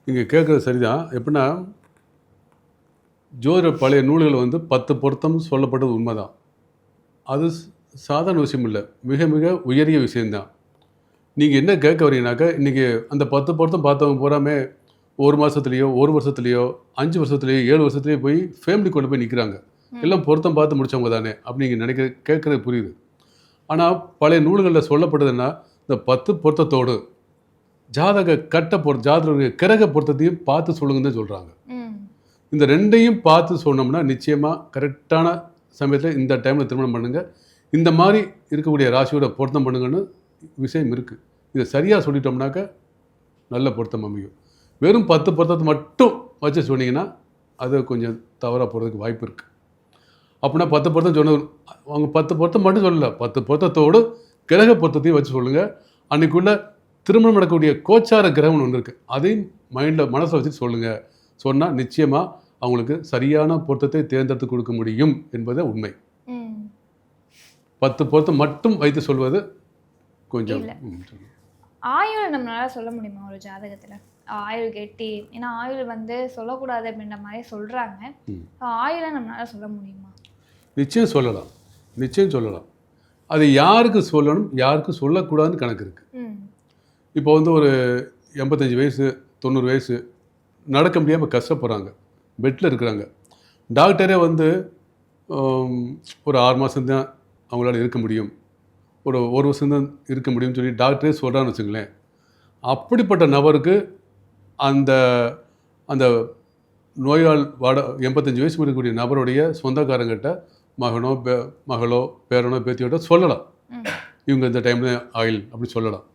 நீங்கள் கேட்குறது சரிதான். எப்படின்னா, ஜோதிட பழைய நூல்கள் வந்து 10 பொருத்தம் சொல்லப்பட்டது உண்மைதான். அது சாதாரண விஷயம் இல்லை. மிக மிக உயரிய விஷயம்தான். நீங்கள் என்ன கேட்க வரீங்கனாக்கா, இன்றைக்கி அந்த 10 பொருத்தம் பார்த்தவங்க பூராமே 1 மாதத்துலேயோ 1 வருஷத்துலேயோ 5 வருஷத்துலேயோ 7 வருஷத்துலேயோ போய் ஃபேமிலி கொண்டு போய் நிற்கிறாங்க. எல்லாம் பொருத்தம் பார்த்து முடித்தவங்க தானே அப்படி நீங்கள் கேட்குறது புரியுது. ஆனால் பழைய நூல்களில் சொல்லப்படுதுன்னா, இந்த 10 பொருத்தத்தோடு ஜாதக ஜாதக கிரக பொருத்தத்தையும் பார்த்து சொல்லுங்கன்னு தான் சொல்கிறாங்க. இந்த ரெண்டையும் பார்த்து சொன்னோம்னா நிச்சயமாக கரெக்டான சமயத்தில் இந்த டைமில் திருமணம் பண்ணுங்கள், இந்த மாதிரி இருக்கக்கூடிய ராசியோட பொருத்தம் பண்ணுங்கன்னு விஷயம் இருக்குது. இதை சரியாக சொல்லிட்டோம்னாக்க நல்ல பொருத்தம் அமையும். வெறும் 10 பொருத்தத்தை மட்டும் வச்சு சொன்னீங்கன்னா அது கொஞ்சம் தவறாக போகிறதுக்கு வாய்ப்பு இருக்குது. அப்படின்னா 10 பொருத்தம் சொன்ன அவங்க 10 பொருத்தம் மட்டும் சொல்லலை, 10 பொருத்தத்தோடு கிரக பொருத்தத்தையும் வச்சு சொல்லுங்கள். அன்றைக்குள்ளே திருமணம் நடக்கக்கூடிய கோச்சார கிரகம்னு ஒன்று இருக்குது, அதையும் மனசில் வச்சுட்டு சொல்லுங்கள். சொன்னால் நிச்சயமாக அவங்களுக்கு சரியான பொருத்தத்தை தேர்ந்தெடுத்து கொடுக்க முடியும் என்பது உண்மை. 10 பொருத்தம் மட்டும் வைத்து சொல்வது கொஞ்சம். ஆயுள் நம்மளால சொல்ல முடியுமா ஒரு ஜாதகத்தில்? ஆயுள் கெட்டி, ஏன்னா ஆயுள் வந்து சொல்லக்கூடாது அப்படின்ற மாதிரி சொல்கிறாங்க. ஆயுளை நம்மளால சொல்ல முடியுமா? நிச்சயம் சொல்லலாம், நிச்சயம் சொல்லலாம். அது யாருக்கு சொல்லணும் யாருக்கு சொல்லக்கூடாதுன்னு கணக்கு இருக்குது. இப்போ வந்து ஒரு 85 வயசு 90 வயசு நடக்க முடியாமல் கஷ்டப்படுறாங்க, பெட்டில் இருக்கிறாங்க. டாக்டரே வந்து ஒரு 6 மாதம்தான் அவங்களால இருக்க முடியும், ஒரு வருஷம்தான் இருக்க முடியும்னு சொல்லி டாக்டரே சொல்கிறான்னு வச்சுங்களேன். அப்படிப்பட்ட நபருக்கு அந்த அந்த நோயால் 85 வயசு இருக்கக்கூடிய நபருடைய சொந்தக்காரங்கிட்ட மகளோ பேரனோ பேத்தியோட சொல்லலாம், இவங்க இந்த டைமில் ஆயில் அப்படி சொல்லலாம்.